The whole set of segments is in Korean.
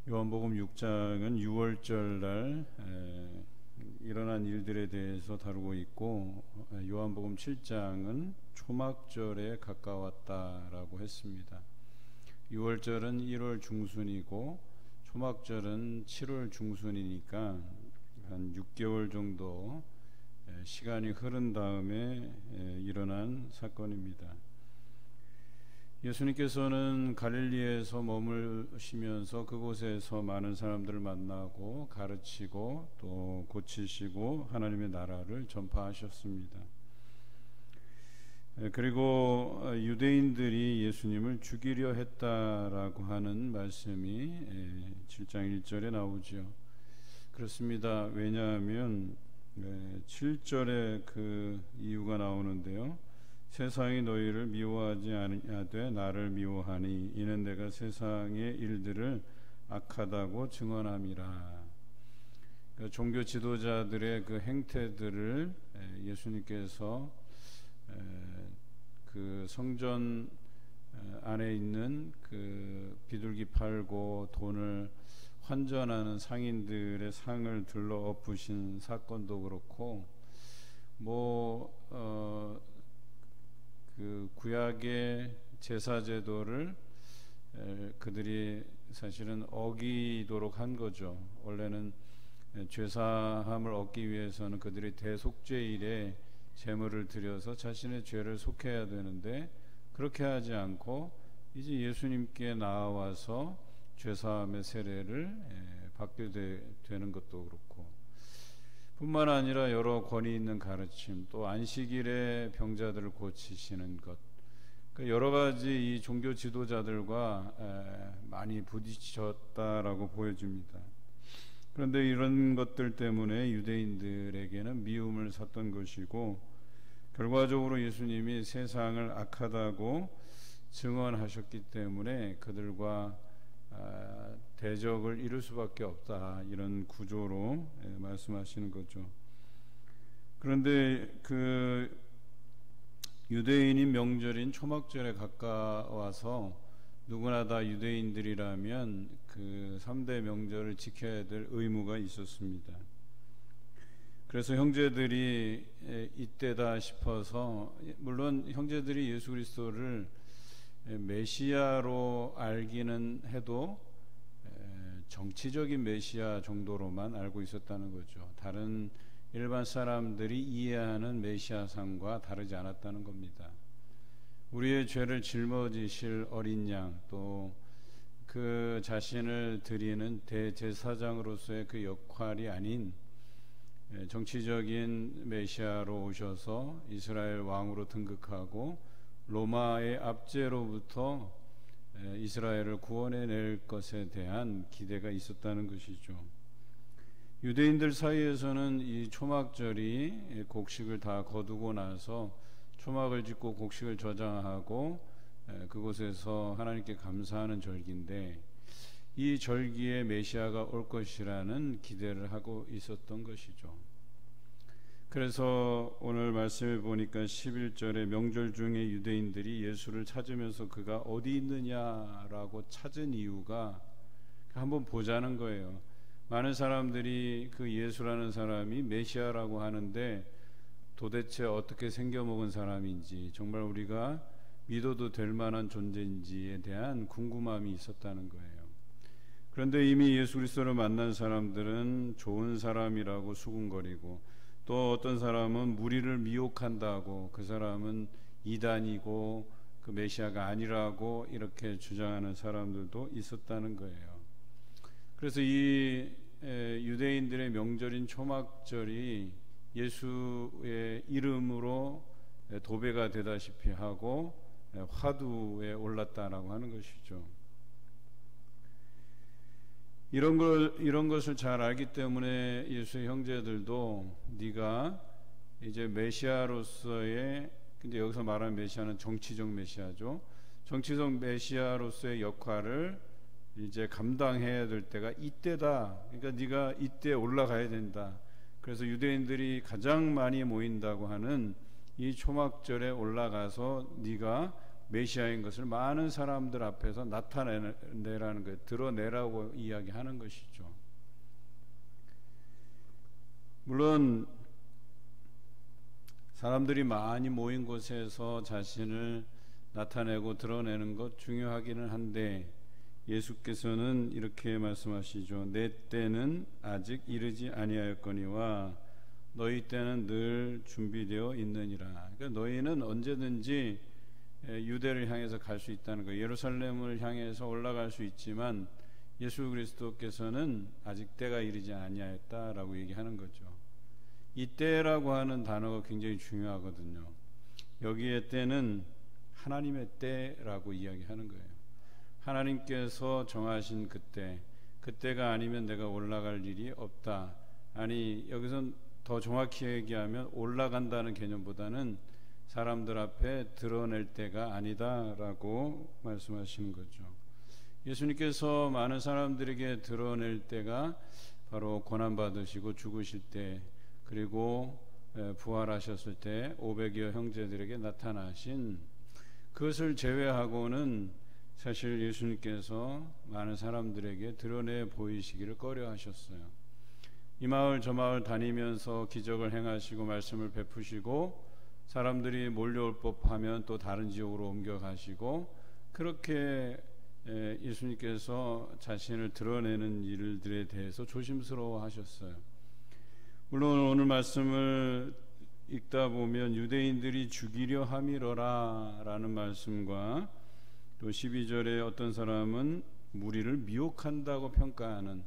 요한복음 6장은 6월절 날 일어난 일들에 대해서 다루고 있고, 요한복음 7장은 초막절에 가까웠다라고 했습니다. 6월절은 1월 중순이고 초막절은 7월 중순이니까 한 6개월 정도 시간이 흐른 다음에 일어난 사건입니다. 예수님께서는 갈릴리에서 머무시면서 그곳에서 많은 사람들을 만나고 가르치고 또 고치시고 하나님의 나라를 전파하셨습니다. 그리고 유대인들이 예수님을 죽이려 했다라고 하는 말씀이 7장 1절에 나오죠. 그렇습니다. 왜냐하면 7절에 그 이유가 나오는데요. 세상이 너희를 미워하지 아니하되 나를 미워하니 이는 내가 세상의 일들을 악하다고 증언함이라. 그러니까 종교 지도자들의 그 행태들을 예수님께서 그 성전 안에 있는 그 비둘기 팔고 돈을 환전하는 상인들의 상을 들러 엎으신 사건도 그렇고, 그 구약의 제사 제도를 그들이 사실은 어기도록 한 거죠. 원래는 죄사함을 얻기 위해서는 그들이 대속죄일에 제물을 드려서 자신의 죄를 속해야 되는데, 그렇게 하지 않고 이제 예수님께 나와서 죄사함의 세례를 받게 되는 것도 그렇고, 뿐만 아니라 여러 권위 있는 가르침, 또 안식일에 병자들을 고치시는 것, 그러니까 여러 가지 이 종교 지도자들과 많이 부딪혔다라고 보여집니다. 그런데 이런 것들 때문에 유대인들에게는 미움을 샀던 것이고, 결과적으로 예수님이 세상을 악하다고 증언하셨기 때문에 그들과 대적을 이룰 수밖에 없다, 이런 구조로 말씀하시는 거죠. 그런데 그 유대인인 명절인 초막절에 가까워서 누구나 다 유대인들이라면 그 3대 명절을 지켜야 될 의무가 있었습니다. 그래서 형제들이 이때다 싶어서, 물론 형제들이 예수 그리스도를 메시아로 알기는 해도 정치적인 메시아 정도로만 알고 있었다는 거죠. 다른 일반 사람들이 이해하는 메시아상과 다르지 않았다는 겁니다. 우리의 죄를 짊어지실 어린 양, 또 그 자신을 드리는 대제사장으로서의 그 역할이 아닌 정치적인 메시아로 오셔서 이스라엘 왕으로 등극하고 로마의 압제로부터 이스라엘을 구원해낼 것에 대한 기대가 있었다는 것이죠. 유대인들 사이에서는 이 초막절이 곡식을 다 거두고 나서 초막을 짓고 곡식을 저장하고 그곳에서 하나님께 감사하는 절기인데, 이 절기에 메시아가 올 것이라는 기대를 하고 있었던 것이죠. 그래서 오늘 말씀을 보니까 11절에 명절 중에 유대인들이 예수를 찾으면서 그가 어디 있느냐라고 찾은 이유가 한번 보자는 거예요. 많은 사람들이 그 예수라는 사람이 메시아라고 하는데 도대체 어떻게 생겨먹은 사람인지, 정말 우리가 믿어도 될 만한 존재인지에 대한 궁금함이 있었다는 거예요. 그런데 이미 예수 그리스도를 만난 사람들은 좋은 사람이라고 수군거리고, 또 어떤 사람은 무리를 미혹한다고, 그 사람은 이단이고 그 메시아가 아니라고 이렇게 주장하는 사람들도 있었다는 거예요. 그래서 이 유대인들의 명절인 초막절이 예수의 이름으로 도배가 되다시피 하고 화두에 올랐다라고 하는 것이죠. 이런 것을 잘 알기 때문에 예수의 형제들도 네가 이제 메시아로서의, 근데 여기서 말하는 메시아는 정치적 메시아죠. 정치적 메시아로서의 역할을 이제 감당해야 될 때가 이때다. 그러니까 네가 이때 올라가야 된다. 그래서 유대인들이 가장 많이 모인다고 하는 이 초막절에 올라가서 네가 메시아인 것을 많은 사람들 앞에서 나타내라는 거예요. 드러내라고 이야기하는 것이죠. 물론 사람들이 많이 모인 곳에서 자신을 나타내고 드러내는 것 중요하기는 한데 예수께서는 이렇게 말씀하시죠. 내 때는 아직 이르지 아니하였거니와 너희 때는 늘 준비되어 있느니라. 그러니까 너희는 언제든지 유대를 향해서 갈 수 있다는 거예요. 예루살렘을 향해서 올라갈 수 있지만 예수 그리스도께서는 아직 때가 이르지 아니하였다라고 얘기하는 거죠. 이 때라고 하는 단어가 굉장히 중요하거든요. 여기에 때는 하나님의 때라고 이야기하는 거예요. 하나님께서 정하신 그때가 아니면 내가 올라갈 일이 없다. 아니, 여기선 더 정확히 얘기하면 올라간다는 개념보다는 사람들 앞에 드러낼 때가 아니다라고 말씀하시는 거죠. 예수님께서 많은 사람들에게 드러낼 때가 바로 고난받으시고 죽으실 때, 그리고 부활하셨을 때 500여 형제들에게 나타나신, 그것을 제외하고는 사실 예수님께서 많은 사람들에게 드러내 보이시기를 꺼려 하셨어요. 이 마을 저 마을 다니면서 기적을 행하시고 말씀을 베푸시고 사람들이 몰려올 법하면 또 다른 지역으로 옮겨가시고, 그렇게 예수님께서 자신을 드러내는 일들에 대해서 조심스러워 하셨어요. 물론 오늘 말씀을 읽다 보면 유대인들이 죽이려 함이러라 라는 말씀과 또 12절에 어떤 사람은 무리를 미혹한다고 평가하는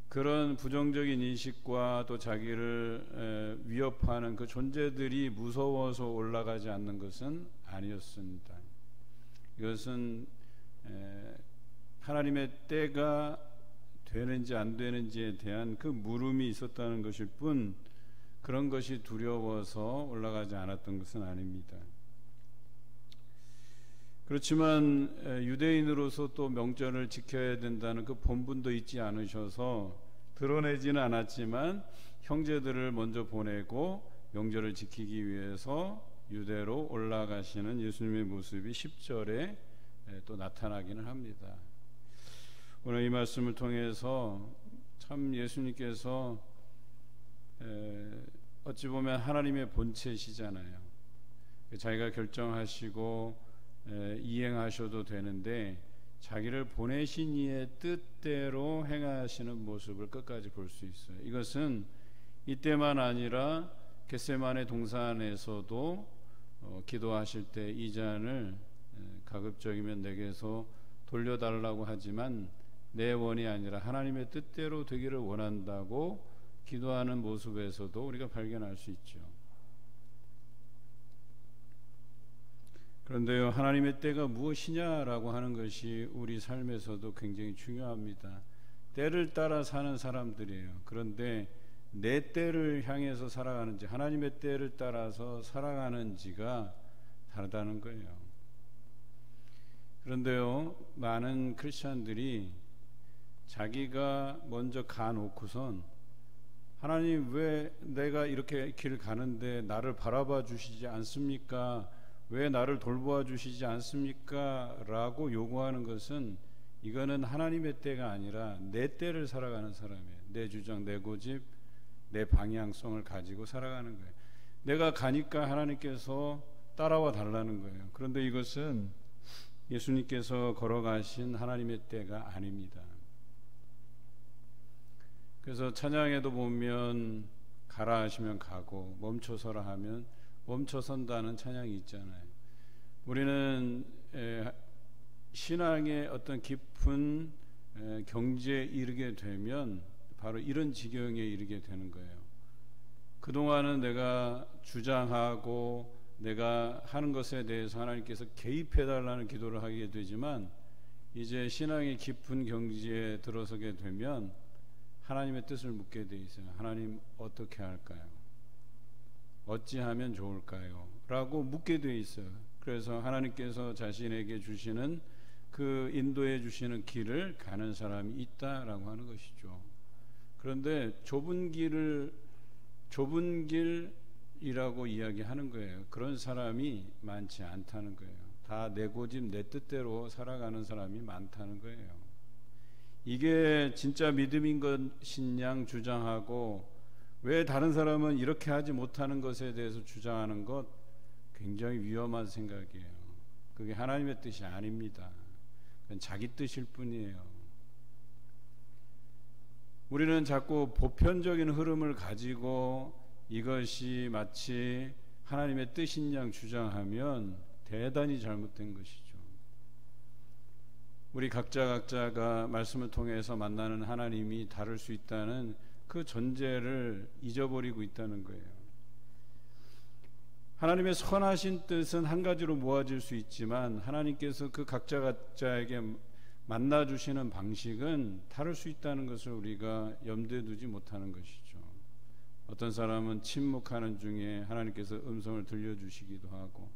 그런 부정적인 인식과 또 자기를 위협하는 그 존재들이 무서워서 올라가지 않는 것은 아니었습니다. 이것은 하나님의 때가 되는지 안 되는지에 대한 그 물음이 있었다는 것일 뿐 그런 것이 두려워서 올라가지 않았던 것은 아닙니다. 그렇지만 유대인으로서 또 명절을 지켜야 된다는 그 본분도 잊지 않으셔서 드러내지는 않았지만 형제들을 먼저 보내고 명절을 지키기 위해서 유대로 올라가시는 예수님의 모습이 10절에 또 나타나기는 합니다. 오늘 이 말씀을 통해서 참 예수님께서 어찌 보면 하나님의 본체시잖아요. 자기가 결정하시고 이행하셔도 되는데 자기를 보내신 이의 뜻대로 행하시는 모습을 끝까지 볼 수 있어요. 이것은 이때만 아니라 겟세마네 동산에서도 기도하실 때 이 잔을 가급적이면 내게서 돌려달라고 하지만 내 원이 아니라 하나님의 뜻대로 되기를 원한다고 기도하는 모습에서도 우리가 발견할 수 있죠. 그런데요, 하나님의 때가 무엇이냐라고 하는 것이 우리 삶에서도 굉장히 중요합니다. 때를 따라 사는 사람들이에요. 그런데 내 때를 향해서 살아가는지 하나님의 때를 따라서 살아가는지가 다르다는 거예요. 그런데요, 많은 크리스천들이 자기가 먼저 가놓고선 하나님 왜 내가 이렇게 길 가는데 나를 바라봐 주시지 않습니까? 왜 나를 돌보아 주시지 않습니까? 라고 요구하는 것은 이거는 하나님의 때가 아니라 내 때를 살아가는 사람이에요. 내 주장, 내 고집, 내 방향성을 가지고 살아가는 거예요. 내가 가니까 하나님께서 따라와 달라는 거예요. 그런데 이것은 예수님께서 걸어가신 하나님의 때가 아닙니다. 그래서 찬양에도 보면 가라 하시면 가고 멈춰서라 하면 멈춰선다는 찬양이 있잖아요. 우리는 신앙의 어떤 깊은 경지에 이르게 되면 바로 이런 지경에 이르게 되는 거예요. 그동안은 내가 주장하고 내가 하는 것에 대해서 하나님께서 개입해달라는 기도를 하게 되지만 이제 신앙의 깊은 경지에 들어서게 되면 하나님의 뜻을 묻게 돼 있어요. 하나님 어떻게 할까요? 어찌하면 좋을까요? 라고 묻게 돼 있어요. 그래서 하나님께서 자신에게 주시는 그 인도해 주시는 길을 가는 사람이 있다라고 하는 것이죠. 그런데 좁은 길이라고 이야기하는 거예요. 그런 사람이 많지 않다는 거예요. 다 내 고집 내 뜻대로 살아가는 사람이 많다는 거예요. 이게 진짜 믿음인 것인 양 주장하고 왜 다른 사람은 이렇게 하지 못하는 것에 대해서 주장하는 것 굉장히 위험한 생각이에요. 그게 하나님의 뜻이 아닙니다. 그건 자기 뜻일 뿐이에요. 우리는 자꾸 보편적인 흐름을 가지고 이것이 마치 하나님의 뜻인 양 주장하면 대단히 잘못된 것이죠. 우리 각자가 말씀을 통해서 만나는 하나님이 다를 수 있다는 그 전제를 잊어버리고 있다는 거예요. 하나님의 선하신 뜻은 한 가지로 모아질 수 있지만 하나님께서 그 각자에게 만나주시는 방식은 다를 수 있다는 것을 우리가 염두에 두지 못하는 것이죠. 어떤 사람은 침묵하는 중에 하나님께서 음성을 들려주시기도 하고,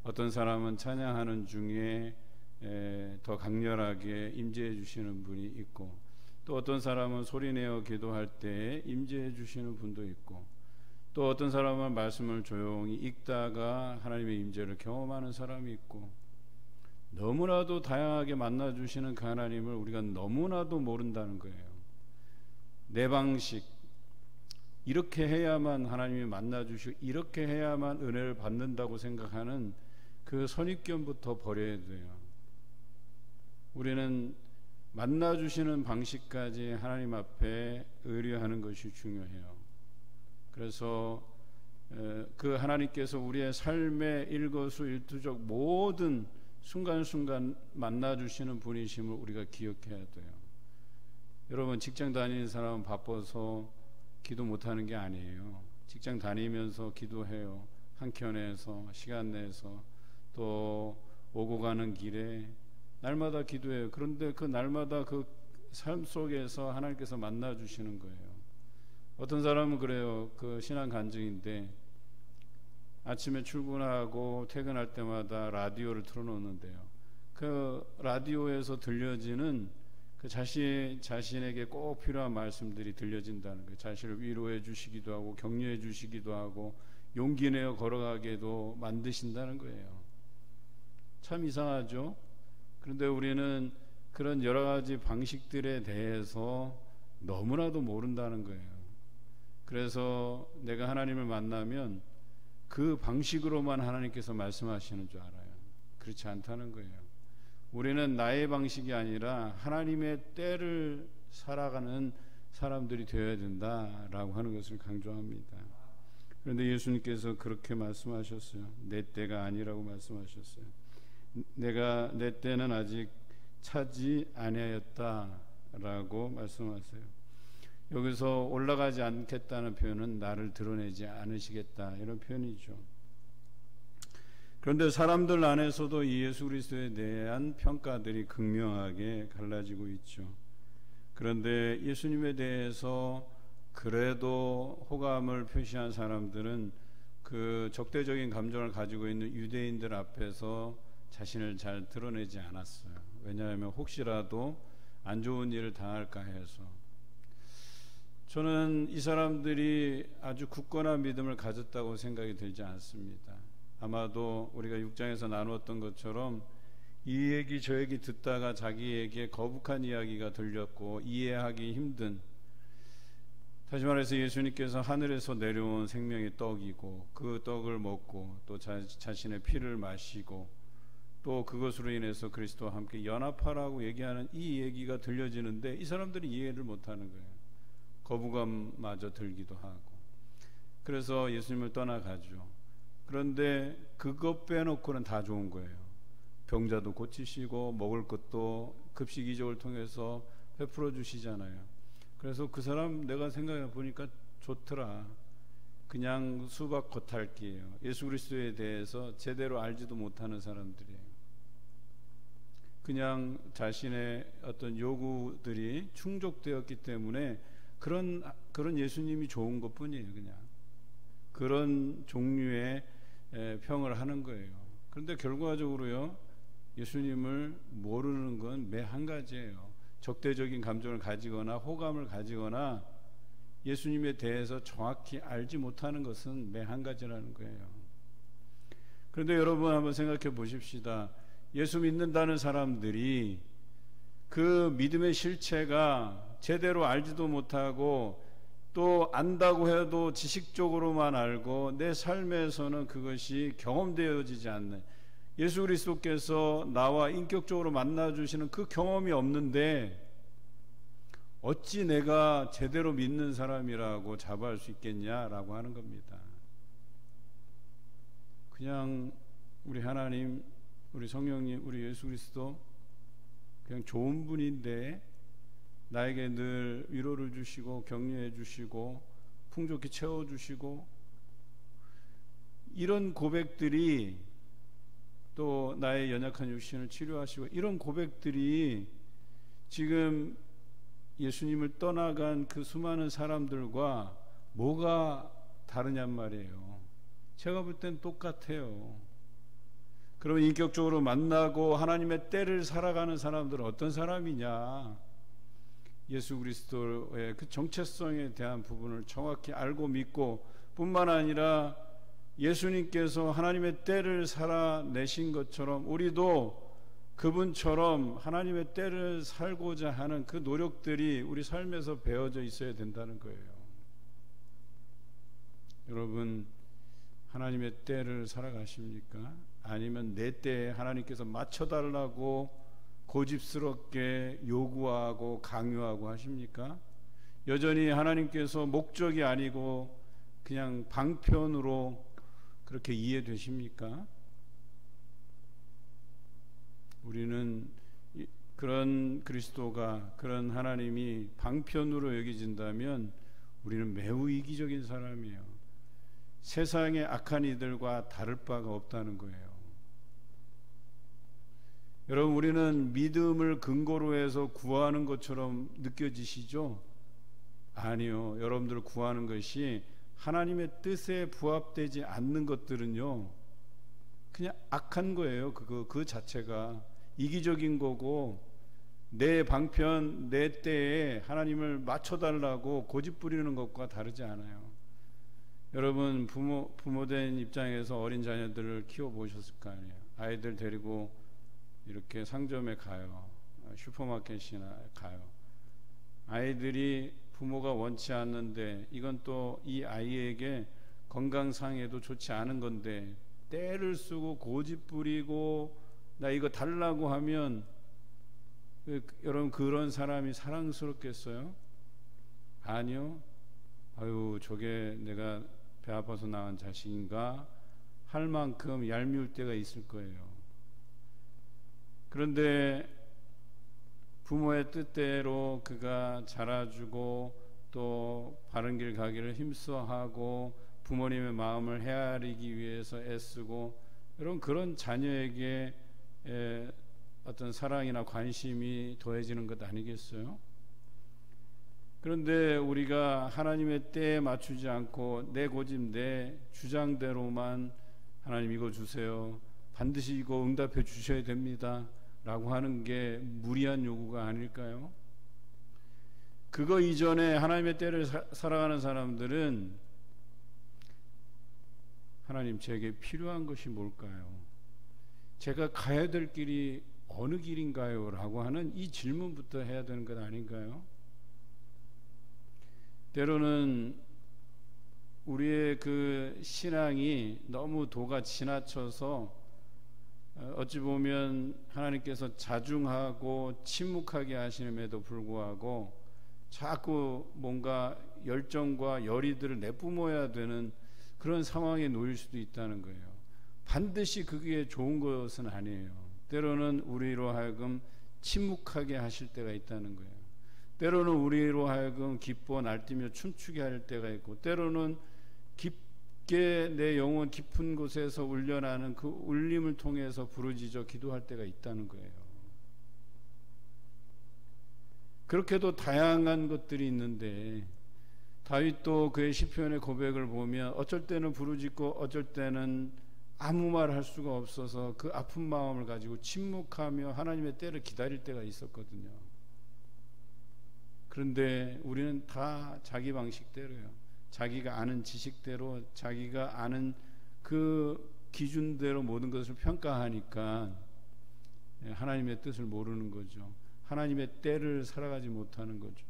어떤 사람은 찬양하는 중에 더 강렬하게 임재해 주시는 분이 있고, 또 어떤 사람은 소리내어 기도할 때 임재해 주시는 분도 있고, 또 어떤 사람은 말씀을 조용히 읽다가 하나님의 임재를 경험하는 사람이 있고, 너무나도 다양하게 만나주시는 그 하나님을 우리가 너무나도 모른다는 거예요. 내 방식, 이렇게 해야만 하나님이 만나주시고 이렇게 해야만 은혜를 받는다고 생각하는 그 선입견부터 버려야 돼요. 우리는 만나주시는 방식까지 하나님 앞에 의뢰하는 것이 중요해요. 그래서 그 하나님께서 우리의 삶의 일거수일투족 모든 순간순간 만나주시는 분이심을 우리가 기억해야 돼요. 여러분, 직장 다니는 사람은 바빠서 기도 못하는 게 아니에요. 직장 다니면서 기도해요. 한켠에서 시간 내서, 또 오고 가는 길에 날마다 기도해요. 그런데 그 날마다 그 삶 속에서 하나님께서 만나주시는 거예요. 어떤 사람은 그래요. 그 신앙 간증인데 아침에 출근하고 퇴근할 때마다 라디오를 틀어놓는데요. 그 라디오에서 들려지는 그 자신에게 꼭 필요한 말씀들이 들려진다는 거예요. 자신을 위로해 주시기도 하고 격려해 주시기도 하고 용기 내어 걸어가게도 만드신다는 거예요. 참 이상하죠? 그런데 우리는 그런 여러 가지 방식들에 대해서 너무나도 모른다는 거예요. 그래서 내가 하나님을 만나면 그 방식으로만 하나님께서 말씀하시는 줄 알아요. 그렇지 않다는 거예요. 우리는 나의 방식이 아니라 하나님의 때를 살아가는 사람들이 되어야 된다라고 하는 것을 강조합니다. 그런데 예수님께서 그렇게 말씀하셨어요. 내 때가 아니라고 말씀하셨어요. 내 때는 아직 차지 아니하였다라고 말씀하세요. 여기서 올라가지 않겠다는 표현은 나를 드러내지 않으시겠다, 이런 표현이죠. 그런데 사람들 안에서도 이 예수 그리스도에 대한 평가들이 극명하게 갈라지고 있죠. 그런데 예수님에 대해서 그래도 호감을 표시한 사람들은 그 적대적인 감정을 가지고 있는 유대인들 앞에서 자신을 잘 드러내지 않았어요. 왜냐하면 혹시라도 안 좋은 일을 당할까 해서. 저는 이 사람들이 아주 굳건한 믿음을 가졌다고 생각이 들지 않습니다. 아마도 우리가 6장에서 나누었던 것처럼 이 얘기 저 얘기 듣다가 자기에게 거북한 이야기가 들렸고 이해하기 힘든, 다시 말해서 예수님께서 하늘에서 내려온 생명의 떡이고 그 떡을 먹고 또 자신의 피를 마시고 또 그것으로 인해서 그리스도와 함께 연합하라고 얘기하는 이 얘기가 들려지는데 이 사람들이 이해를 못하는 거예요. 거부감마저 들기도 하고. 그래서 예수님을 떠나가죠. 그런데 그것 빼놓고는 다 좋은 거예요. 병자도 고치시고 먹을 것도 급식 이적을 통해서 베풀어 주시잖아요. 그래서 그 사람 내가 생각해 보니까 좋더라. 그냥 수박 겉핥기예요. 예수 그리스도에 대해서 제대로 알지도 못하는 사람들이에요. 그냥 자신의 어떤 요구들이 충족되었기 때문에 그런 예수님이 좋은 것뿐이에요. 그냥 그런 종류의 평을 하는 거예요. 그런데 결과적으로요, 예수님을 모르는 건 매 한 가지예요. 적대적인 감정을 가지거나 호감을 가지거나 예수님에 대해서 정확히 알지 못하는 것은 매 한 가지라는 거예요. 그런데 여러분 한번 생각해 보십시다. 예수 믿는다는 사람들이 그 믿음의 실체가 제대로 알지도 못하고 또 안다고 해도 지식적으로만 알고 내 삶에서는 그것이 경험되어지지 않는, 예수 그리스도께서 나와 인격적으로 만나주시는 그 경험이 없는데 어찌 내가 제대로 믿는 사람이라고 자부할 수 있겠냐라고 하는 겁니다. 그냥 우리 하나님, 우리 성령님, 우리 예수 그리스도 그냥 좋은 분인데 나에게 늘 위로를 주시고 격려해 주시고 풍족히 채워주시고, 이런 고백들이, 또 나의 연약한 육신을 치료하시고, 이런 고백들이 지금 예수님을 떠나간 그 수많은 사람들과 뭐가 다르냔 말이에요. 제가 볼 땐 똑같아요. 그러면 인격적으로 만나고 하나님의 때를 살아가는 사람들은 어떤 사람이냐? 예수 그리스도의 그 정체성에 대한 부분을 정확히 알고 믿고, 뿐만 아니라 예수님께서 하나님의 때를 살아내신 것처럼 우리도 그분처럼 하나님의 때를 살고자 하는 그 노력들이 우리 삶에서 배어져 있어야 된다는 거예요. 여러분, 하나님의 때를 살아가십니까? 아니면 내 때에 하나님께서 맞춰달라고 고집스럽게 요구하고 강요하고 하십니까? 여전히 하나님께서 목적이 아니고 그냥 방편으로 그렇게 이해되십니까? 우리는 그런 그리스도가, 그런 하나님이 방편으로 여겨진다면 우리는 매우 이기적인 사람이에요. 세상의 악한 이들과 다를 바가 없다는 거예요. 여러분, 우리는 믿음을 근거로 해서 구하는 것처럼 느껴지시죠? 아니요. 여러분들 구하는 것이 하나님의 뜻에 부합되지 않는 것들은요, 그냥 악한 거예요. 그 자체가 이기적인 거고, 내 방편, 내 때에 하나님을 맞춰달라고 고집 부리는 것과 다르지 않아요. 여러분, 부모된 입장에서 어린 자녀들을 키워보셨을 거 아니에요. 아이들 데리고 이렇게 상점에 가요. 슈퍼마켓이나 가요. 아이들이 부모가 원치 않는데, 이건 또 이 아이에게 건강상에도 좋지 않은 건데 때를 쓰고 고집 부리고 나 이거 달라고 하면, 여러분, 그런 사람이 사랑스럽겠어요? 아니요. 아유, 저게 내가 배 아파서 낳은 자식인가 할 만큼 얄미울 때가 있을 거예요. 그런데 부모의 뜻대로 그가 자라주고 또 바른 길 가기를 힘써하고 부모님의 마음을 헤아리기 위해서 애쓰고, 여러분, 그런 자녀에게 어떤 사랑이나 관심이 더해지는 것 아니겠어요? 그런데 우리가 하나님의 때에 맞추지 않고 내 고집, 내 주장대로만 하나님 이거 주세요, 반드시 이거 응답해 주셔야 됩니다 라고 하는 게 무리한 요구가 아닐까요? 그거 이전에 하나님의 때를 살아가는 사람들은 하나님, 제게 필요한 것이 뭘까요? 제가 가야 될 길이 어느 길인가요? 라고 하는 이 질문부터 해야 되는 것 아닌가요? 때로는 우리의 그 신앙이 너무 도가 지나쳐서 어찌 보면 하나님께서 자중하고 침묵하게 하시는에도 불구하고 자꾸 뭔가 열정과 열의들을 내뿜어야 되는 그런 상황에 놓일 수도 있다는 거예요. 반드시 그게 좋은 것은 아니에요. 때로는 우리로 하여금 침묵하게 하실 때가 있다는 거예요. 때로는 우리로 하여금 기뻐 날뛰며 춤추게 할 때가 있고, 때로는 깊게 내 영혼 깊은 곳에서 울려나는 그 울림을 통해서 부르짖어 기도할 때가 있다는 거예요. 그렇게도 다양한 것들이 있는데, 다윗도 그의 시편의 고백을 보면 어쩔 때는 부르짖고 어쩔 때는 아무 말 할 수가 없어서 그 아픈 마음을 가지고 침묵하며 하나님의 때를 기다릴 때가 있었거든요. 그런데 우리는 다 자기 방식대로요. 자기가 아는 지식대로, 자기가 아는 그 기준대로 모든 것을 평가하니까 하나님의 뜻을 모르는 거죠. 하나님의 때를 살아가지 못하는 거죠.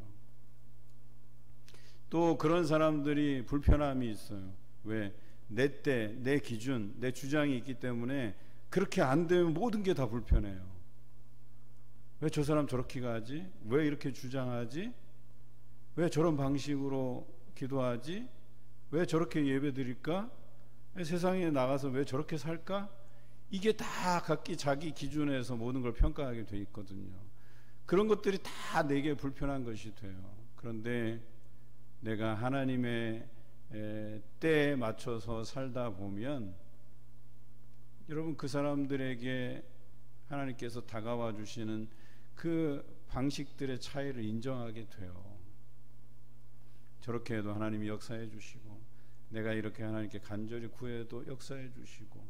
또 그런 사람들이 불편함이 있어요. 왜? 내 때, 내 기준, 내 주장이 있기 때문에 그렇게 안 되면 모든 게 다 불편해요. 왜 저 사람 저렇게 가지? 왜 이렇게 주장하지? 왜 저런 방식으로 기도하지? 왜 저렇게 예배 드릴까? 왜 세상에 나가서 왜 저렇게 살까? 이게 다 각기 자기 기준에서 모든 걸 평가하게 돼 있거든요. 그런 것들이 다 내게 불편한 것이 돼요. 그런데 내가 하나님의 때에 맞춰서 살다 보면 여러분, 그 사람들에게 하나님께서 다가와 주시는 그 방식들의 차이를 인정하게 돼요. 저렇게 해도 하나님이 역사해 주시고, 내가 이렇게 하나님께 간절히 구해도 역사해 주시고,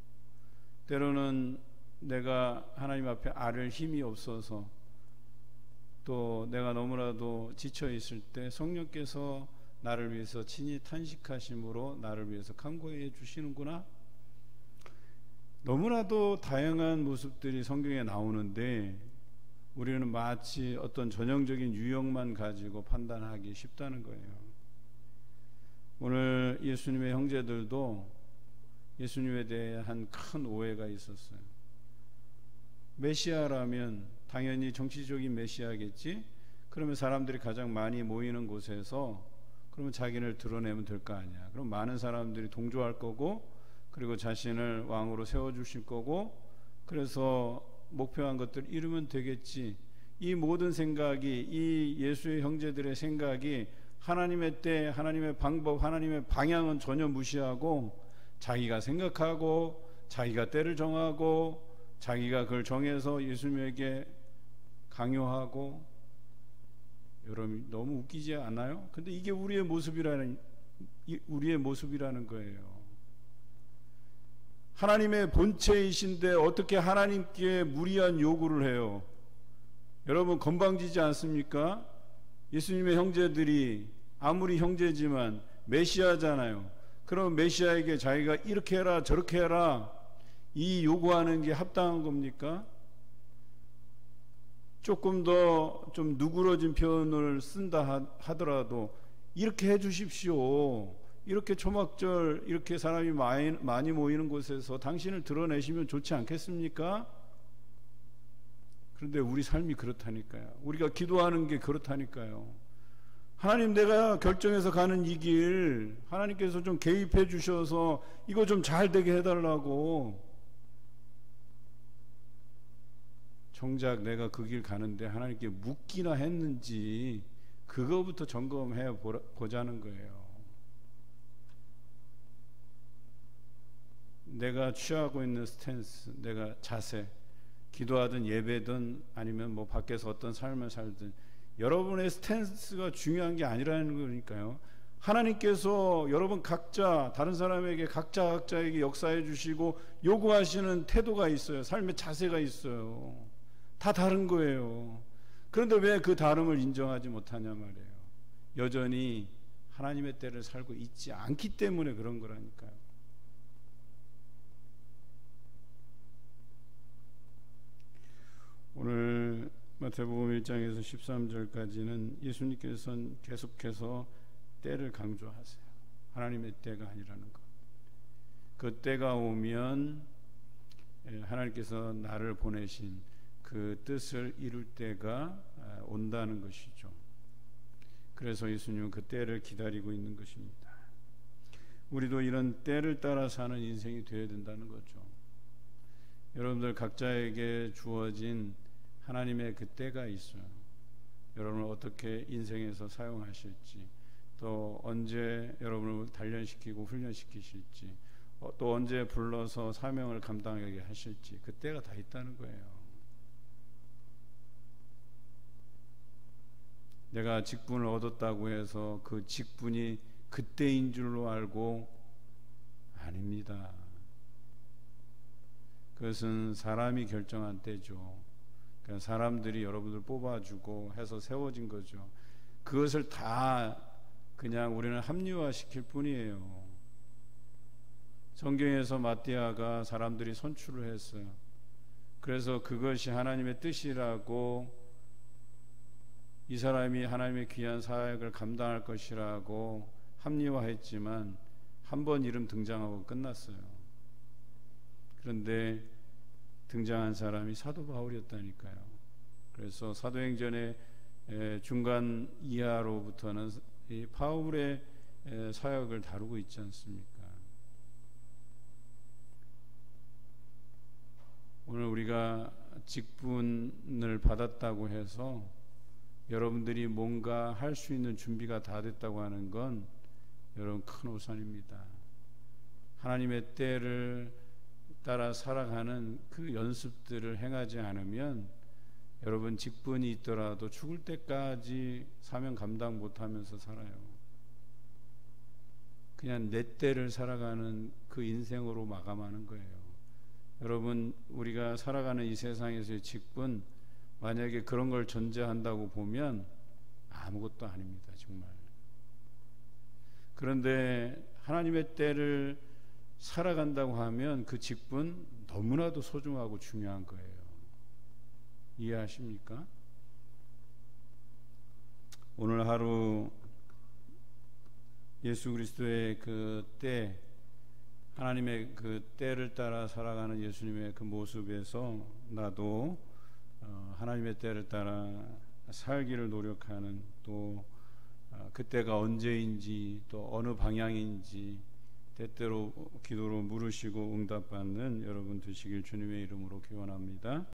때로는 내가 하나님 앞에 아를 힘이 없어서 또 내가 너무나도 지쳐 있을 때 성령께서 나를 위해서 친히 탄식하심으로 나를 위해서 간구해 주시는구나. 너무나도 다양한 모습들이 성경에 나오는데 우리는 마치 어떤 전형적인 유형만 가지고 판단하기 쉽다는 거예요. 오늘 예수님의 형제들도 예수님에 대한 큰 오해가 있었어요. 메시아라면 당연히 정치적인 메시아겠지. 그러면 사람들이 가장 많이 모이는 곳에서 그러면 자기를 드러내면 될 거 아니야. 그럼 많은 사람들이 동조할 거고, 그리고 자신을 왕으로 세워주실 거고, 그래서 목표한 것들을 이루면 되겠지. 이 모든 생각이, 이 예수의 형제들의 생각이 하나님의 때, 하나님의 방법, 하나님의 방향은 전혀 무시하고 자기가 생각하고 자기가 때를 정하고 자기가 그걸 정해서 예수님에게 강요하고. 여러분, 너무 웃기지 않아요? 근데 이게 우리의 모습이라는 거예요. 하나님의 본체이신데 어떻게 하나님께 무리한 요구를 해요? 여러분, 건방지지 않습니까? 예수님의 형제들이 아무리 형제지만 메시아잖아요. 그럼 메시아에게 자기가 이렇게 해라 저렇게 해라 이 요구하는 게 합당한 겁니까? 조금 더 좀 누그러진 표현을 쓴다 하더라도 이렇게 해 주십시오. 이렇게 초막절 이렇게 사람이 많이 모이는 곳에서 당신을 드러내시면 좋지 않겠습니까? 그런데 우리 삶이 그렇다니까요. 우리가 기도하는 게 그렇다니까요. 하나님, 내가 결정해서 가는 이 길 하나님께서 좀 개입해 주셔서 이거 좀 잘 되게 해달라고. 정작 내가 그 길 가는데 하나님께 묻기나 했는지 그거부터 점검해 보자는 거예요. 내가 취하고 있는 스탠스, 내가 자세, 기도하든 예배든 아니면 뭐 밖에서 어떤 삶을 살든 여러분의 스탠스가 중요한 게 아니라는 거니까요. 하나님께서 여러분 각자, 다른 사람에게 각자에게 역사해 주시고 요구하시는 태도가 있어요. 삶의 자세가 있어요. 다 다른 거예요. 그런데 왜 그 다름을 인정하지 못하냐 말이에요. 여전히 하나님의 때를 살고 있지 않기 때문에 그런 거라니까요. 오늘 마태복음 1장에서 13절까지는 예수님께서는 계속해서 때를 강조하세요. 하나님의 때가 아니라는 것. 그 때가 오면 하나님께서 나를 보내신 그 뜻을 이룰 때가 온다는 것이죠. 그래서 예수님은 그 때를 기다리고 있는 것입니다. 우리도 이런 때를 따라 사는 인생이 되어야 된다는 거죠. 여러분들 각자에게 주어진 하나님의 그 때가 있어요. 여러분을 어떻게 인생에서 사용하실지, 또 언제 여러분을 단련시키고 훈련시키실지, 또 언제 불러서 사명을 감당하게 하실지 그 때가 다 있다는 거예요. 내가 직분을 얻었다고 해서 그 직분이 그때인 줄로 알고 아닙니다. 그것은 사람이 결정한 때죠. 그러니까 사람들이 여러분들 뽑아주고 해서 세워진 거죠. 그것을 다 그냥 우리는 합리화시킬 뿐이에요. 성경에서 마띠아가 사람들이 선출을 했어요. 그래서 그것이 하나님의 뜻이라고, 이 사람이 하나님의 귀한 사역을 감당할 것이라고 합리화했지만 한 번 이름 등장하고 끝났어요. 그런데 등장한 사람이 사도 바울이었다니까요. 그래서 사도행전의 중간 이하로부터는 이 바울의 사역을 다루고 있지 않습니까? 오늘 우리가 직분을 받았다고 해서 여러분들이 뭔가 할 수 있는 준비가 다 됐다고 하는 건 여러분 큰 오산입니다. 하나님의 때를 따라 살아가는 그 연습들을 행하지 않으면 여러분 직분이 있더라도 죽을 때까지 사명 감당 못하면서 살아요. 그냥 내 때를 살아가는 그 인생으로 마감하는 거예요. 여러분, 우리가 살아가는 이 세상에서의 직분, 만약에 그런 걸 전제한다고 보면 아무것도 아닙니다, 정말. 그런데 하나님의 때를 살아간다고 하면 그 직분 너무나도 소중하고 중요한 거예요. 이해하십니까? 오늘 하루 예수 그리스도의 그 때, 하나님의 그 때를 따라 살아가는 예수님의 그 모습에서 나도 하나님의 때를 따라 살기를 노력하는, 또 그때가 언제인지 또 어느 방향인지 때때로 기도로 물으시고 응답받는 여러분 되시길 주님의 이름으로 기원합니다.